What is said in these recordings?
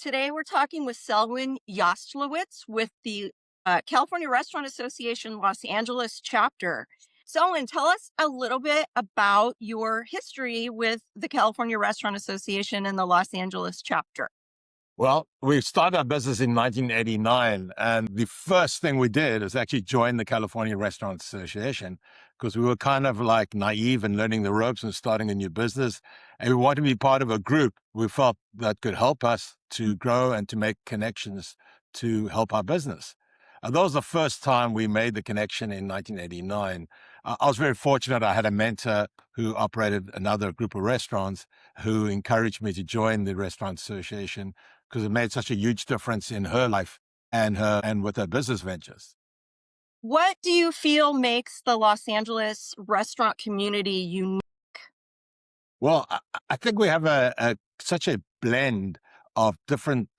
Today we're talking with Selwyn Yosslowitz with the California Restaurant Association Los Angeles chapter. Selwyn, tell us a little bit about your history with the California Restaurant Association and the Los Angeles chapter. Well, we started our business in 1989, and the first thing we did is actually join the California Restaurant Association because we were kind of like naive and learning the ropes and starting a new business. And we wanted to be part of a group we felt that could help us to grow and to make connections to help our business. And that was the first time we made the connection in 1989. I was very fortunate. I had a mentor who operated another group of restaurants who encouraged me to join the Restaurant Association because it made such a huge difference in her life and with her business ventures. What do you feel makes the Los Angeles restaurant community unique? Well, I think we have such a blend of different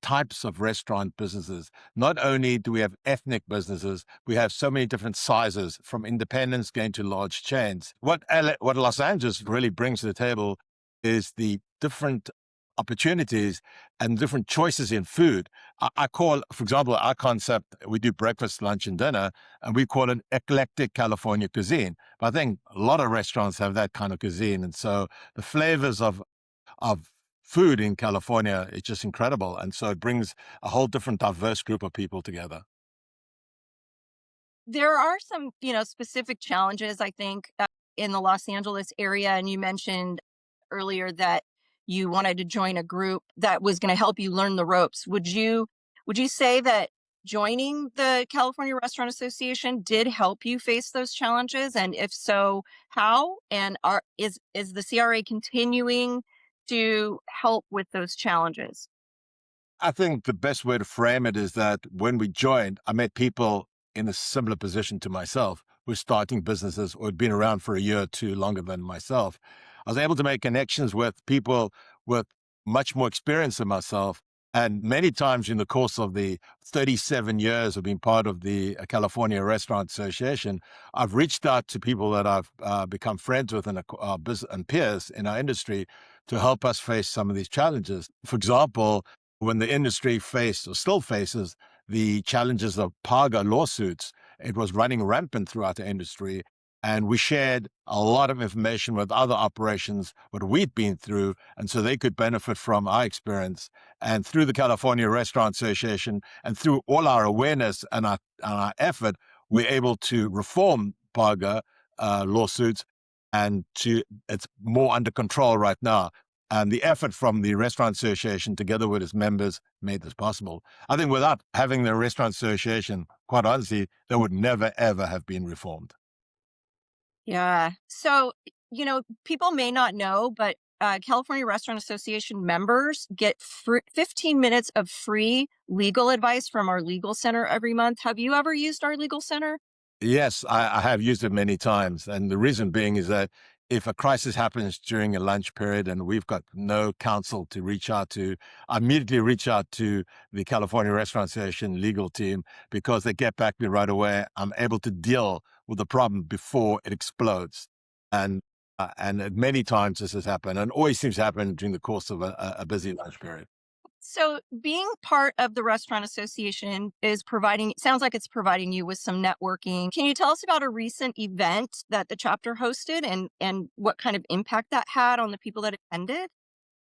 types of restaurant businesses. Not only do we have ethnic businesses, we have so many different sizes, from independents going to large chains. What Los Angeles really brings to the table is the different opportunities and different choices in food. I call, for example, our concept, we do breakfast, lunch, and dinner, and we call it eclectic California cuisine. But I think a lot of restaurants have that kind of cuisine. And so the flavors of food in California is just incredible. And so it brings a whole different diverse group of people together. There are some, specific challenges, I think, in the Los Angeles area. And you mentioned earlier that you wanted to join a group that was going to help you learn the ropes. Would you say that joining the California Restaurant Association did help you face those challenges? And if so, how? And is the CRA continuing to help with those challenges? I think the best way to frame it is that when we joined, I met people in a similar position to myself who were starting businesses or had been around for a year or two longer than myself. I was able to make connections with people with much more experience than myself. And many times in the course of the 37 years of being part of the California Restaurant Association, I've reached out to people that I've become friends with and peers in our industry to help us face some of these challenges. For example, when the industry faced or still faces the challenges of PAGA lawsuits, it was running rampant throughout the industry. And we shared a lot of information with other operations, what we'd been through, and so they could benefit from our experience. And through the California Restaurant Association and through all our awareness and our effort, we're able to reform PAGA lawsuits, and it's more under control right now. And the effort from the Restaurant Association together with its members made this possible. I think without having the Restaurant Association, quite honestly, they would never, ever have been reformed. Yeah. So, people may not know, but California Restaurant Association members get 15 minutes of free legal advice from our legal center every month. Have you ever used our legal center? Yes, I have used it many times. And the reason being is that if a crisis happens during a lunch period and we've got no counsel to reach out to, I immediately reach out to the California Restaurant Association legal team because they get back to me right away. I'm able to deal with the problem before it explodes. And many times this has happened and always seems to happen during the course of a busy lunch period. So, being part of the Restaurant Association sounds like it's providing you with some networking. Can you tell us about a recent event that the chapter hosted and what kind of impact that had on the people that attended?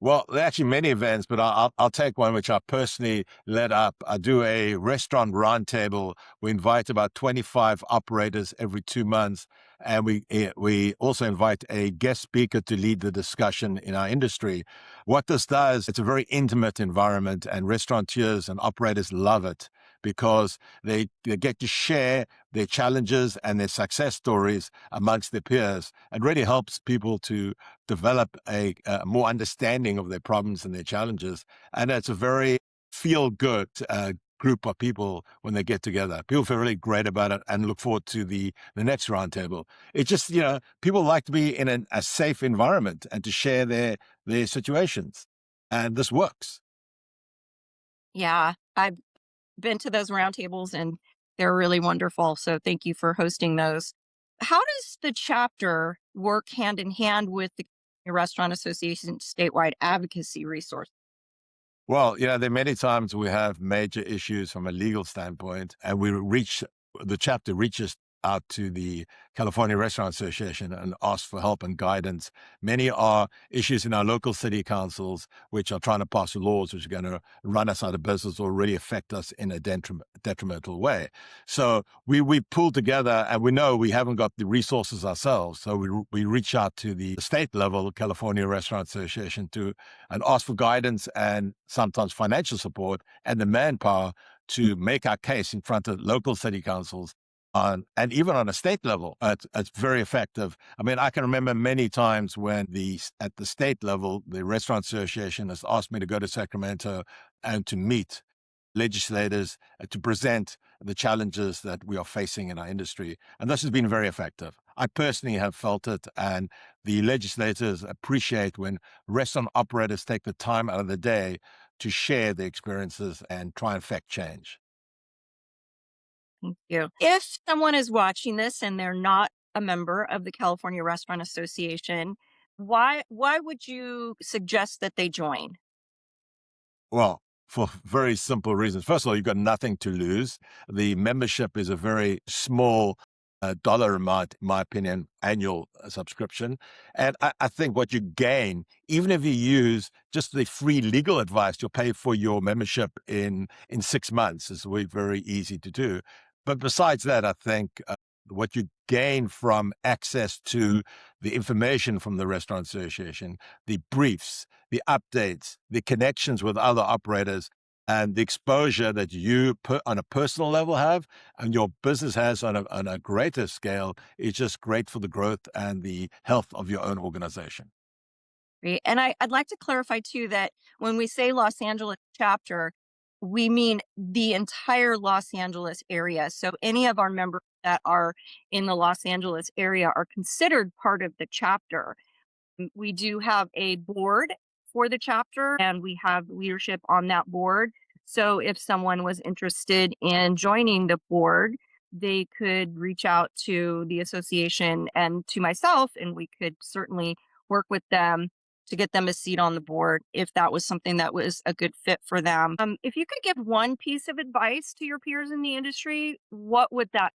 Well, there are actually many events, but I'll take one which I personally led up. I do a restaurant roundtable. We invite about 25 operators every 2 months, and we also invite a guest speaker to lead the discussion in our industry. What this does, it's a very intimate environment, and restaurateurs and operators love it because they get to share their challenges and their success stories amongst their peers. It really helps people to develop a more understanding of their problems and their challenges. And it's a very feel-good group of people when they get together. People feel really great about it and look forward to the next roundtable. It's just, people like to be in a safe environment and to share their situations. And this works. Yeah, I've been to those roundtables and they're really wonderful. So, thank you for hosting those. How does the chapter work hand in hand with the Restaurant Association statewide advocacy resource? Well, there are many times we have major issues from a legal standpoint, and the chapter reaches out to the California Restaurant Association and asks for help and guidance. Many are issues in our local city councils, which are trying to pass laws which are going to run us out of business or really affect us in a detrimental way. So we pull together, and we know we haven't got the resources ourselves. So we reach out to the state level, California Restaurant Association, and ask for guidance and sometimes financial support and the manpower to make our case in front of local city councils and even on a state level. It's very effective. I mean, I can remember many times when at the state level, the Restaurant Association has asked me to go to Sacramento and to meet legislators to present the challenges that we are facing in our industry. And this has been very effective. I personally have felt it, and the legislators appreciate when restaurant operators take the time out of the day to share their experiences and try and affect change. Thank you. If someone is watching this and they're not a member of the California Restaurant Association, why would you suggest that they join? Well, for very simple reasons. First of all, you've got nothing to lose. The membership is a very small dollar amount, in my opinion, annual subscription. And I think what you gain, even if you use just the free legal advice, you'll pay for your membership in 6 months. It's very easy to do. But besides that, I think what you gain from access to the information from the Restaurant Association, the briefs, the updates, the connections with other operators, and the exposure that you put on a personal level have and your business has on a greater scale is just great for the growth and the health of your own organization. Right? And I'd like to clarify too that when we say Los Angeles chapter, we mean the entire Los Angeles area. So any of our members that are in the Los Angeles area are considered part of the chapter. We do have a board for the chapter and we have leadership on that board. So if someone was interested in joining the board, they could reach out to the association and to myself, and we could certainly work with them to get them a seat on the board if that was something that was a good fit for them. If you could give one piece of advice to your peers in the industry, what would that?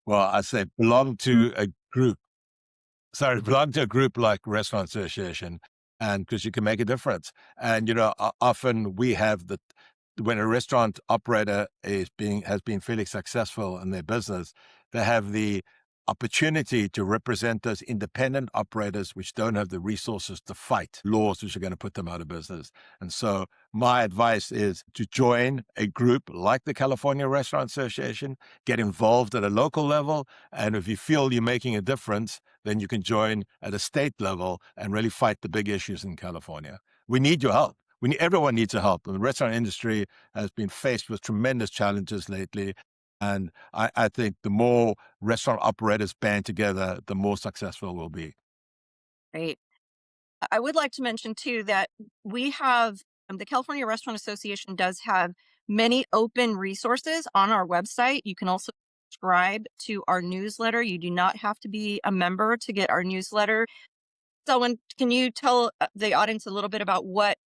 Well, I say belong to a group. Sorry, belong to a group like Restaurant Association, and because you can make a difference. And often we have when a restaurant operator has been fairly successful in their business, they have the opportunity to represent those independent operators which don't have the resources to fight laws which are going to put them out of business. And so my advice is to join a group like the California Restaurant Association, get involved at a local level, and if you feel you're making a difference, then you can join at a state level and really fight the big issues in California. We need your help. Everyone needs your help. The restaurant industry has been faced with tremendous challenges lately. And I think the more restaurant operators band together, the more successful we'll be. Right. I would like to mention too that we have the California Restaurant Association does have many open resources on our website. You can also subscribe to our newsletter. You do not have to be a member to get our newsletter. So, can you tell the audience a little bit about what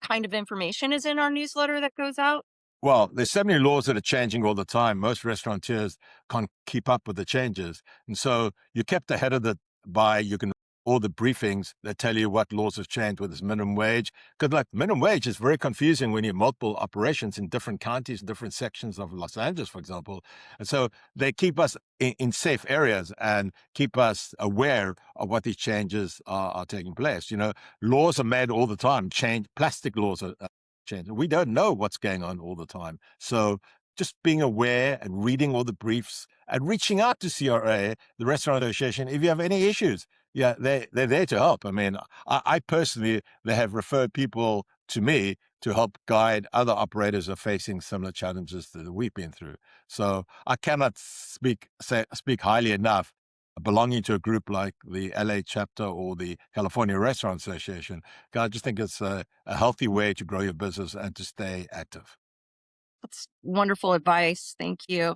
kind of information is in our newsletter that goes out? Well, there's so many laws that are changing all the time. Most restaurateurs can't keep up with the changes. And so you're kept ahead of you can all the briefings that tell you what laws have changed with this minimum wage. Because like minimum wage is very confusing when you have multiple operations in different counties, different sections of Los Angeles, for example. And so they keep us in safe areas and keep us aware of what these changes are taking place. Laws are made all the time. Plastic laws are change. We don't know what's going on all the time. So just being aware and reading all the briefs and reaching out to CRA, the Restaurant Association, if you have any issues, yeah, they're there to help. I mean, I personally, they have referred people to me to help guide other operators who are facing similar challenges that we've been through. So I cannot speak highly enough belonging to a group like the LA chapter or the California Restaurant Association. I just think it's a healthy way to grow your business and to stay active. That's wonderful advice. Thank you.